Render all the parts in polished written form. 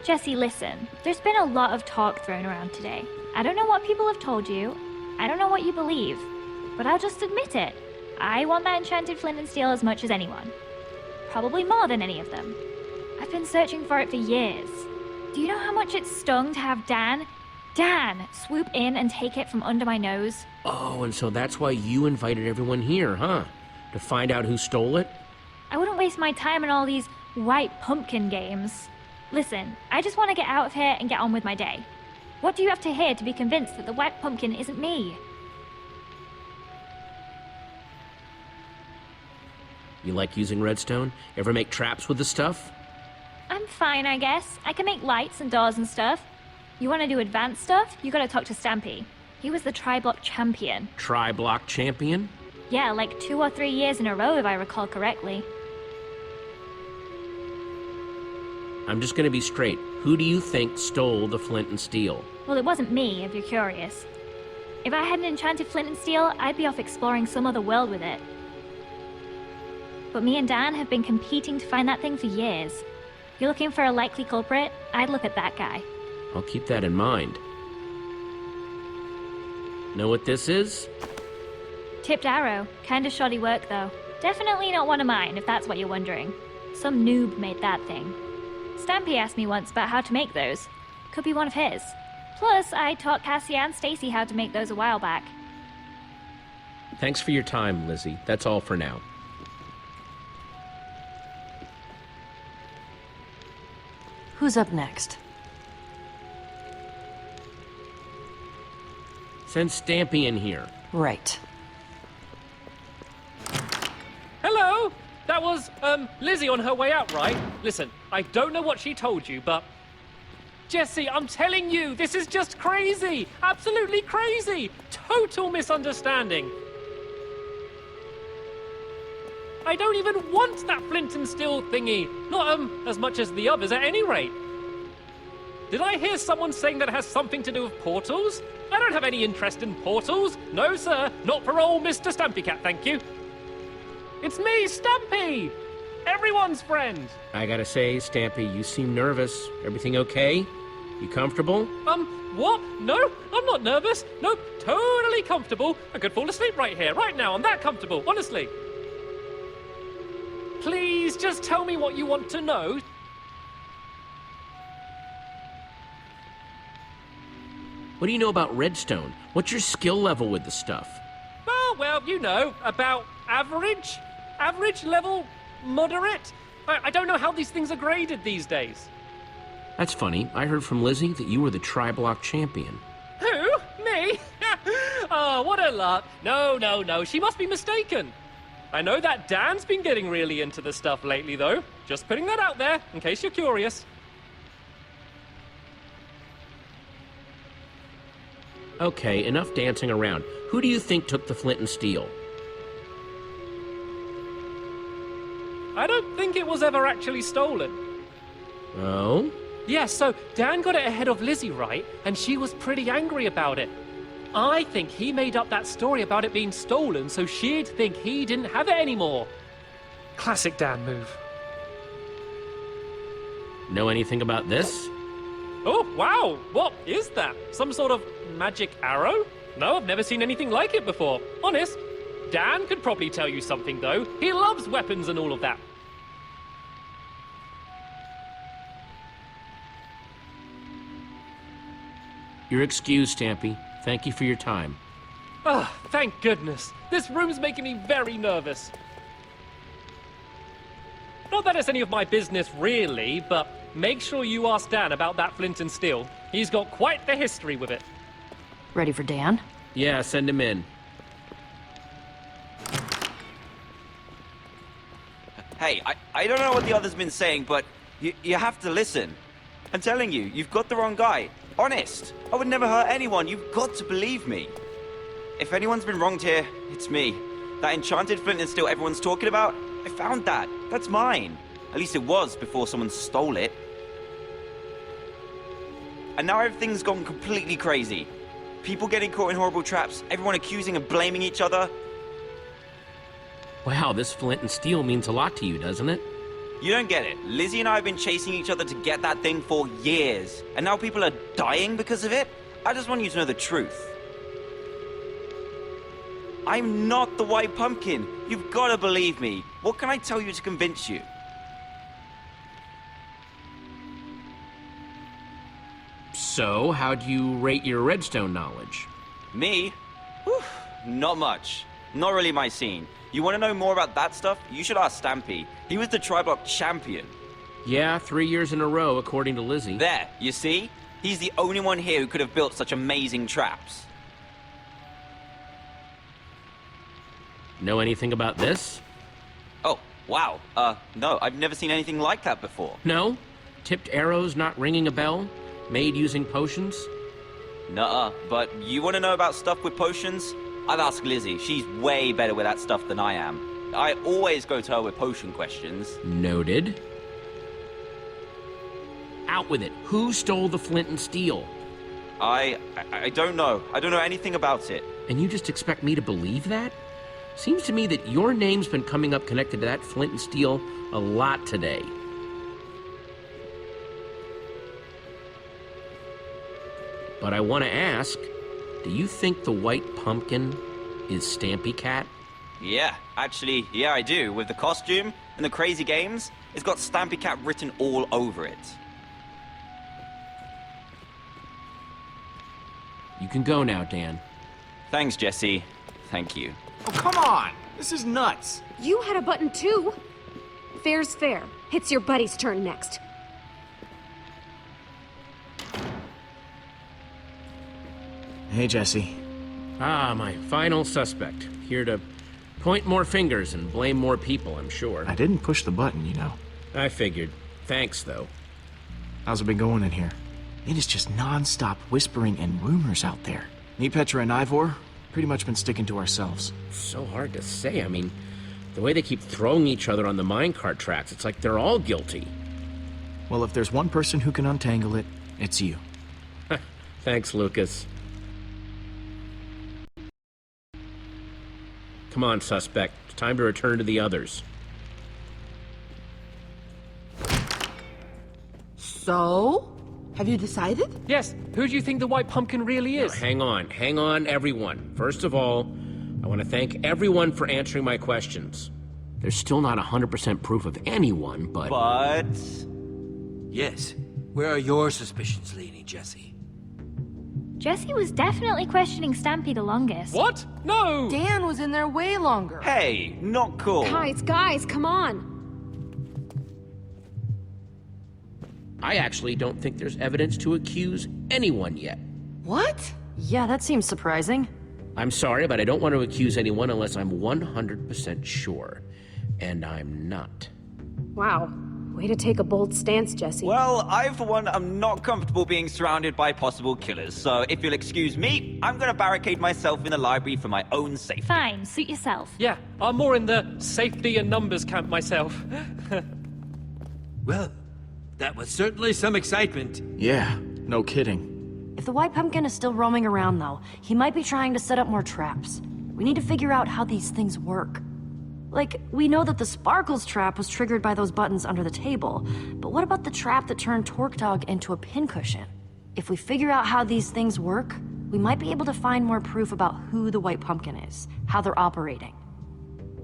Jesse, listen. There's been a lot of talk thrown around today. I don't know what people have told you. I don't know what you believe. But I'll just admit it. I want that enchanted flint and steel as much as anyone. Probably more than any of them. I've been searching for it for years. Do you know how much it stung to have Dan swoop in and take it from under my nose? Oh, and so that's why you invited everyone here, huh? To find out who stole it? I wouldn't waste my time on all these white pumpkin games. Listen, I just want to get out of here and get on with my day. What do you have to hear to be convinced that the white pumpkin isn't me? You like using redstone? Ever make traps with the stuff? I'm fine, I guess. I can make lights and doors and stuff. You want to do advanced stuff? You gotta talk to Stampy. He was the tri-block champion. Tri-block champion? Yeah, like 2 or 3 years in a row if I recall correctly. I'm just gonna be straight. Who do you think stole the flint and steel? Well, it wasn't me, if you're curious. If I had an enchanted flint and steel, I'd be off exploring some other world with it. But me and Dan have been competing to find that thing for years. You're looking for a likely culprit? I'd look at that guy. I'll keep that in mind. Know what this is? Tipped arrow. Kinda shoddy work, though. Definitely not one of mine, if that's what you're wondering. Some noob made that thing. Stampy asked me once about how to make those. Could be one of his. Plus, I taught Cassie and Stacy how to make those a while back. Thanks for your time, Lizzie. That's all for now. Who's up next? Send Stampy in here. Right. Hello! That was, Lizzie on her way out, right? Listen, I don't know what she told you, but... Jesse, I'm telling you, this is just crazy! Absolutely crazy! Total misunderstanding! I don't even want that flint and steel thingy! Not, as much as the others at any rate! Did I hear someone saying that it has something to do with portals? I don't have any interest in portals! No, sir! Not for old Mr. Stampy Cat, thank you! It's me, Stampy! Everyone's friend! I gotta say, Stampy, you seem nervous. Everything okay? You comfortable? What? No, I'm not nervous. Nope, totally comfortable. I could fall asleep right here, right now. I'm that comfortable, honestly. Please, just tell me what you want to know. What do you know about redstone? What's your skill level with the stuff? Oh, well, you know, about average? Average level? Moderate? I don't know how these things are graded these days. That's funny. I heard from Lizzie that you were the tri-block champion. Who? Me? Oh, what a lark. No. She must be mistaken. I know that Dan's been getting really into the stuff lately, though. Just putting that out there, in case you're curious. Okay, enough dancing around. Who do you think took the flint and steel? I don't think it was ever actually stolen. Oh? Yeah, so Dan got it ahead of Lizzie, right? And she was pretty angry about it. I think he made up that story about it being stolen so she'd think he didn't have it anymore. Classic Dan move. Know anything about this? Oh, wow! What is that? Some sort of magic arrow? No, I've never seen anything like it before. Honest. Dan could probably tell you something, though. He loves weapons and all of that. You're excused, Stampy. Thank you for your time. Ah, thank goodness. This room's making me very nervous. Not that it's any of my business, really, but make sure you ask Dan about that flint and steel. He's got quite the history with it. Ready for Dan? Yeah, send him in. Hey, I don't know what the other's been saying, but you have to listen. I'm telling you, you've got the wrong guy. Honest. I would never hurt anyone. You've got to believe me. If anyone's been wronged here, it's me. That enchanted flint and steel everyone's talking about, I found that. That's mine. At least it was before someone stole it. And now everything's gone completely crazy. People getting caught in horrible traps, everyone accusing and blaming each other. Wow, this flint and steel means a lot to you, doesn't it? You don't get it. Lizzie and I have been chasing each other to get that thing for years. And now people are dying because of it? I just want you to know the truth. I'm not the white pumpkin. You've got to believe me. What can I tell you to convince you? So, how do you rate your redstone knowledge? Me? Whew, not much. Not really my scene. You want to know more about that stuff? You should ask Stampy. He was the Tri-Block champion. Yeah, 3 years in a row, according to Lizzie. There, you see? He's the only one here who could have built such amazing traps. Know anything about this? Oh, wow. No, I've never seen anything like that before. No? Tipped arrows not ringing a bell? Made using potions? Nuh-uh, but you want to know about stuff with potions? I've asked Lizzie. She's way better with that stuff than I am. I always go to her with potion questions. Noted. Out with it. Who stole the flint and steel? I don't know. I don't know anything about it. And you just expect me to believe that? Seems to me that your name's been coming up connected to that flint and steel a lot today. But I want to ask, do you think the white pumpkin is Stampy Cat? Yeah, actually, yeah, I do. With the costume and the crazy games, it's got Stampy Cat written all over it. You can go now, Dan. Thanks, Jesse. Thank you. Oh, come on! This is nuts! You had a button too. Fair's fair. It's your buddy's turn next. Hey, Jesse. Ah, my final suspect. Here to point more fingers and blame more people, I'm sure. I didn't push the button, you know. I figured. Thanks, though. How's it been going in here? It is just non-stop whispering and rumors out there. Me, Petra, and Ivor, pretty much been sticking to ourselves. So hard to say. I mean, the way they keep throwing each other on the minecart tracks, it's like they're all guilty. Well, if there's one person who can untangle it, it's you. Thanks, Lucas. Come on, suspect. It's time to return to the others. So? Have you decided? Yes, who do you think the white pumpkin really is? Hang on, everyone. First of all, I want to thank everyone for answering my questions. There's still not 100% proof of anyone, but... Yes. Where are your suspicions leaning, Jesse? Jesse was definitely questioning Stampy the longest. What? No! Dan was in there way longer. Hey, not cool. Guys, come on. I actually don't think there's evidence to accuse anyone yet. What? Yeah, that seems surprising. I'm sorry, but I don't want to accuse anyone unless I'm 100% sure. And I'm not. Wow. Way to take a bold stance, Jesse. Well, I, for one, am not comfortable being surrounded by possible killers, so if you'll excuse me, I'm gonna barricade myself in the library for my own safety. Fine, suit yourself. Yeah, I'm more in the safety and numbers camp myself. Well, that was certainly some excitement. Yeah, no kidding. If the white pumpkin is still roaming around, though, he might be trying to set up more traps. We need to figure out how these things work. Like, we know that the Sparkles trap was triggered by those buttons under the table, but what about the trap that turned Torque into a pincushion? If we figure out how these things work, we might be able to find more proof about who the white pumpkin is, how they're operating.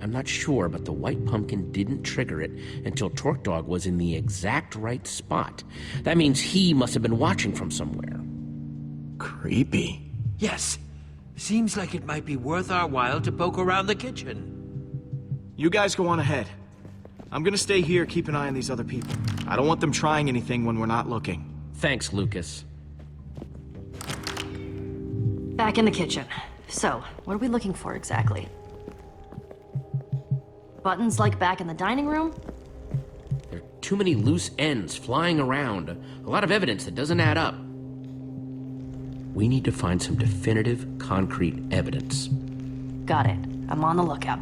I'm not sure, but the white pumpkin didn't trigger it until Torque was in the exact right spot. That means he must have been watching from somewhere. Creepy. Yes. Seems like it might be worth our while to poke around the kitchen. You guys go on ahead. I'm gonna stay here, keep an eye on these other people. I don't want them trying anything when we're not looking. Thanks, Lucas. Back in the kitchen. So, what are we looking for exactly? Buttons like back in the dining room? There are too many loose ends flying around. A lot of evidence that doesn't add up. We need to find some definitive, concrete evidence. Got it. I'm on the lookout.